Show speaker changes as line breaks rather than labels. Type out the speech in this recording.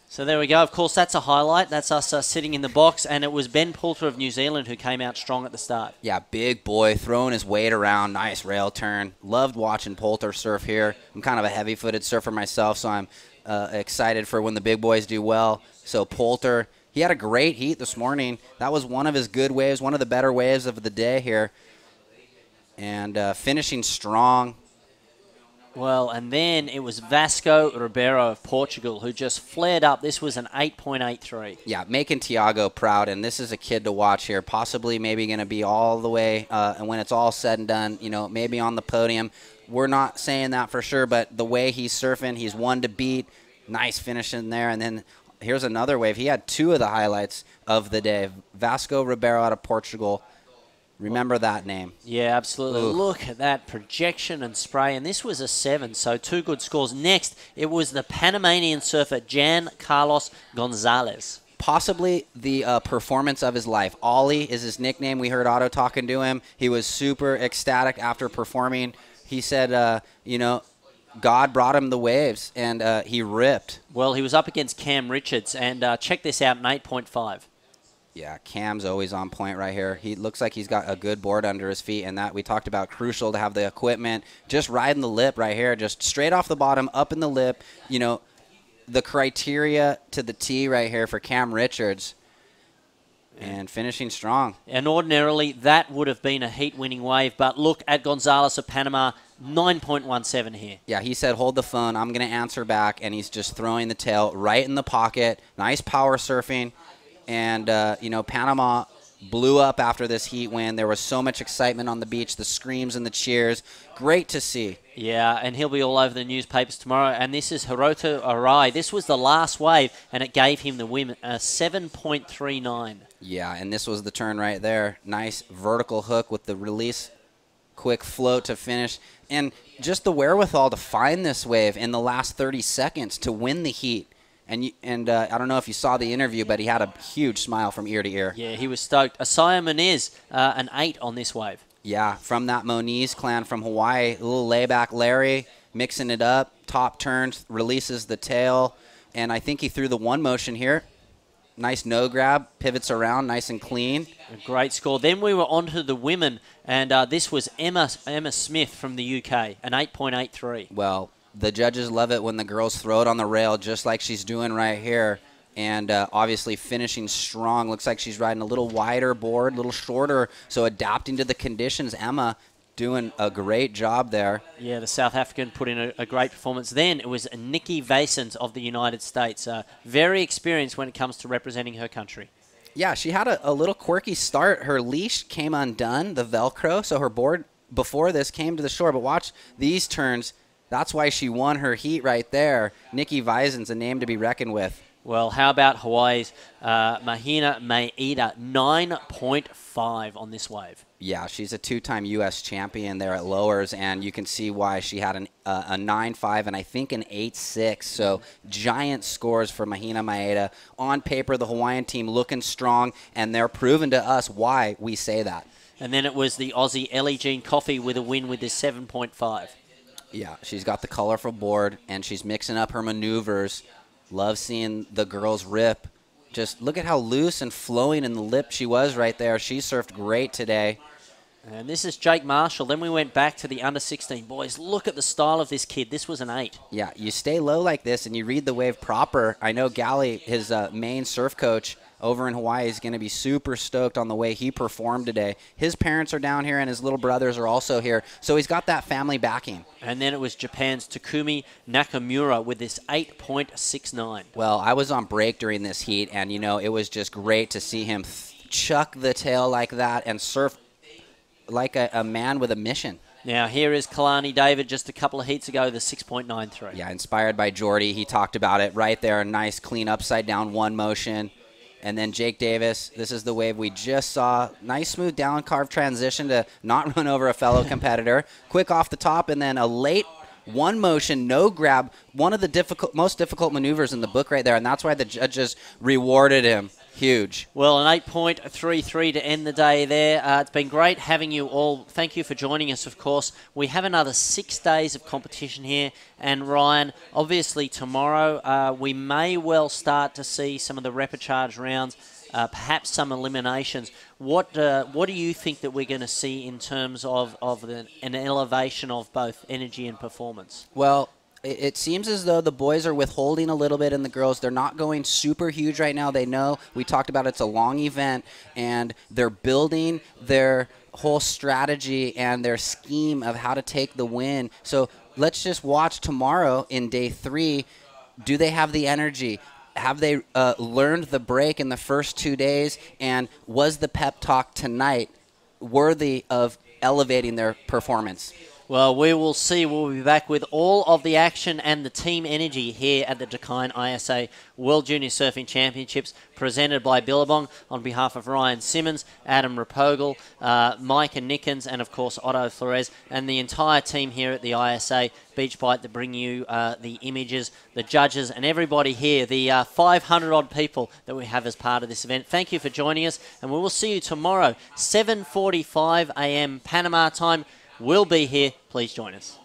So there we go. Of course, that's a highlight. That's us sitting in the box, and it was Ben Poulter of New Zealand who came out strong at the start.
Yeah, big boy, throwing his weight around. Nice rail turn. Loved watching Poulter surf here. I'm kind of a heavy-footed surfer myself, so I'm excited for when the big boys do well. So Poulter, he had a great heat this morning. That was one of his good waves, one of the better waves of the day here. And finishing strong.
Well, and then it was Vasco Ribeiro of Portugal who just flared up. This was an 8.83.
Yeah, making Tiago proud, and this is a kid to watch here. Possibly maybe going to be all the way, and when it's all said and done, you know, maybe on the podium. We're not saying that for sure, but the way he's surfing, he's one to beat. Nice finish in there, and then here's another wave. He had two of the highlights of the day. Vasco Ribeiro out of Portugal. Remember that name.
Yeah, absolutely. Ooh. Look at that projection and spray. And this was a 7, so 2 good scores. Next, it was the Panamanian surfer Jan Carlos Gonzalez.
Possibly the performance of his life. Ollie is his nickname. We heard Otto talking to him. He was super ecstatic after performing. He said, you know, God brought him the waves, and he ripped.
Well, he was up against Cam Richards, and check this out, an 8.5.
Yeah, Cam's always on point right here. He looks like he's got a good board under his feet, and that we talked about, crucial to have the equipment. Just riding the lip right here, just straight off the bottom, up in the lip. You know, the criteria to the T right here for Cam Richards. And finishing strong.
And ordinarily, that would have been a heat-winning wave, but look at Gonzalez of Panama, 9.17 here.
Yeah, he said, hold the phone, I'm going to answer back, and he's just throwing the tail right in the pocket. Nice power surfing. And, you know, Panama blew up after this heat win. There was so much excitement on the beach, the screams and the cheers. Great to see.
Yeah, and he'll be all over the newspapers tomorrow. And this is Hiroto Arai. This was the last wave, and it gave him the win, 7.39.
Yeah, and this was the turn right there. Nice vertical hook with the release. Quick float to finish. And just the wherewithal to find this wave in the last 30 seconds to win the heat. And I don't know if you saw the interview, but he had a huge smile from ear to ear.
Yeah, he was stoked. Asaya Moniz, an 8 on this wave.
Yeah, from that Moniz clan from Hawaii. A little layback Larry, mixing it up. Top turns, releases the tail. And I think he threw the one motion here. Nice no grab, pivots around, nice and clean.
A great score. Then we were on to the women, and this was Emma Smith from the UK, an 8.83.
Well, the judges love it when the girls throw it on the rail just like she's doing right here. And obviously finishing strong. Looks like she's riding a little wider board, a little shorter, so adapting to the conditions. Emma doing a great job there.
Yeah, the South African put in a great performance. Then it was Nikki Vasens of the United States. Very experienced when it comes to representing her country.
Yeah, she had a little quirky start. Her leash came undone, the Velcro, so her board before this came to the shore. But watch these turns. That's why she won her heat right there. Nikki Vasens, a name to be reckoned with.
Well, how about Hawaii's Mahina Maeda, 9.5 on this wave.
Yeah, she's a two-time U.S. champion there at lowers, and you can see why she had a 9.5 and I think an 8.6. So giant scores for Mahina Maeda. On paper, the Hawaiian team looking strong, and they're proving to us why we say that.
And then it was the Aussie Ellie-Jean Coffey with a win with this 7.5.
Yeah, she's got the colorful board, and she's mixing up her maneuvers. Love seeing the girls rip. Just look at how loose and flowing in the lip she was right there. She surfed great today.
And this is Jake Marshall. Then we went back to the under-16 boys. Look at the style of this kid. This was an 8.
Yeah, you stay low like this and you read the wave proper. I know Gally, his main surf coach over in Hawaii, is going to be super stoked on the way he performed today. His parents are down here and his little brothers are also here. So he's got that family backing.
And then it was Japan's Takumi Nakamura with this 8.69.
Well, I was on break during this heat, and, you know, it was just great to see him chuck the tail like that and surf like a man with a mission.
Now, here is Kalani David just a couple of heats ago, the 6.93.
Yeah, inspired by Jordy. He talked about it right there. A nice, clean, upside-down one motion. And then Jake Davis, this is the wave we just saw. Nice, smooth, down-carved transition to not run over a fellow competitor. Quick off the top, and then a late one motion, no grab. One of the most difficult maneuvers in the book right there, and that's why the judges rewarded him. Huge.
Well, an 8.33 to end the day there. It's been great having you all. Thank you for joining us, of course. We have another 6 days of competition here. And Ryan, obviously tomorrow we may well start to see some of the repechage rounds, perhaps some eliminations. What do you think that we're going to see in terms of an elevation of both energy and performance?
Well, it seems as though the boys are withholding a little bit in the girls. They're not going super huge right now. They know, we talked about it's a long event, and they're building their whole strategy and their scheme of how to take the win. So let's just watch tomorrow in day 3. Do they have the energy? Have they learned the break in the first 2 days? And was the pep talk tonight worthy of elevating their performance?
Well, we will see. We'll be back with all of the action and the team energy here at the DAKINE ISA World Junior Surfing Championships, presented by Billabong. On behalf of Ryan Simmons, Adam Rapogel, Micah Nickens, and of course Otto Flores, and the entire team here at the ISA Beach Bite that bring you the images, the judges, and everybody here, the 500-odd people that we have as part of this event. Thank you for joining us, and we will see you tomorrow, 7:45 a.m. Panama time. We'll be here. Please join us.